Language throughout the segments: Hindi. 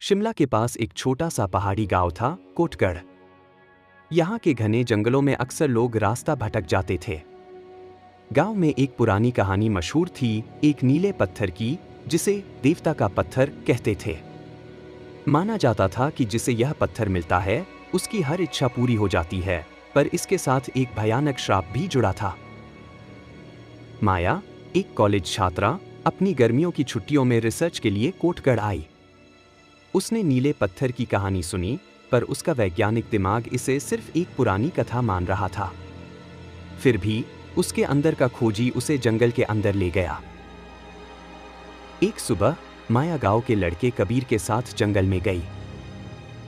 शिमला के पास एक छोटा सा पहाड़ी गांव था, कोटगढ़। यहाँ के घने जंगलों में अक्सर लोग रास्ता भटक जाते थे। गांव में एक पुरानी कहानी मशहूर थी, एक नीले पत्थर की, जिसे देवता का पत्थर कहते थे। माना जाता था कि जिसे यह पत्थर मिलता है उसकी हर इच्छा पूरी हो जाती है, पर इसके साथ एक भयानक श्राप भी जुड़ा था। माया, एक कॉलेज छात्रा, अपनी गर्मियों की छुट्टियों में रिसर्च के लिए कोटगढ़ आई। उसने नीले पत्थर की कहानी सुनी, पर उसका वैज्ञानिक दिमाग इसे सिर्फ एक पुरानी कथा मान रहा था। फिर भी उसके अंदर का खोजी उसे जंगल के अंदर ले गया। एक सुबह माया गांव के लड़के कबीर के साथ जंगल में गई।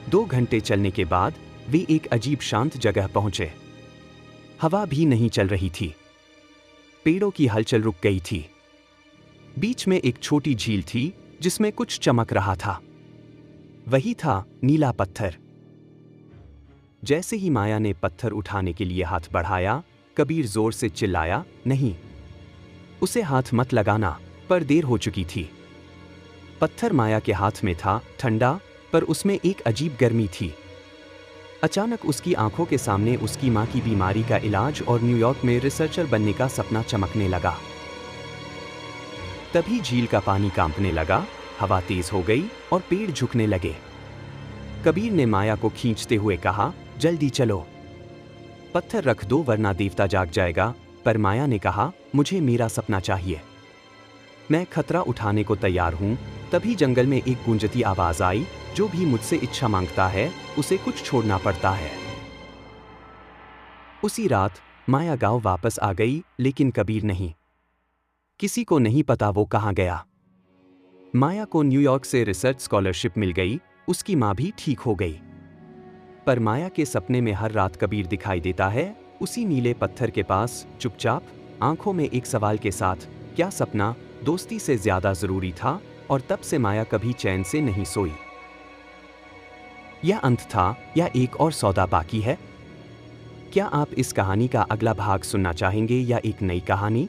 2 घंटे चलने के बाद वे एक अजीब शांत जगह पहुंचे। हवा भी नहीं चल रही थी, पेड़ों की हलचल रुक गई थी। बीच में एक छोटी झील थी जिसमें कुछ चमक रहा था। वही था नीला पत्थर। जैसे ही माया ने पत्थर उठाने के लिए हाथ बढ़ाया, कबीर जोर से चिल्लाया, नहीं, उसे हाथ मत लगाना। पर देर हो चुकी थी। पत्थर माया के हाथ में था, ठंडा, पर उसमें एक अजीब गर्मी थी। अचानक उसकी आंखों के सामने उसकी मां की बीमारी का इलाज और न्यूयॉर्क में रिसर्चर बनने का सपना चमकने लगा। तभी झील का पानी कांपने लगा, हवा तेज हो गई और पेड़ झुकने लगे। कबीर ने माया को खींचते हुए कहा, जल्दी चलो, पत्थर रख दो वरना देवता जाग जाएगा। पर माया ने कहा, मुझे मेरा सपना चाहिए, मैं खतरा उठाने को तैयार हूं। तभी जंगल में एक गूंजती आवाज आई, जो भी मुझसे इच्छा मांगता है उसे कुछ छोड़ना पड़ता है। उसी रात माया गांव वापस आ गई, लेकिन कबीर नहीं। किसी को नहीं पता वो कहां गया। माया को न्यूयॉर्क से रिसर्च स्कॉलरशिप मिल गई, उसकी मां भी ठीक हो गई। पर माया के सपने में हर रात कबीर दिखाई देता है, उसी नीले पत्थर के पास, चुपचाप, आंखों में एक सवाल के साथ, क्या सपना दोस्ती से ज्यादा जरूरी था? और तब से माया कभी चैन से नहीं सोई। यह अंत था या एक और सौदा बाकी है? क्या आप इस कहानी का अगला भाग सुनना चाहेंगे या एक नई कहानी?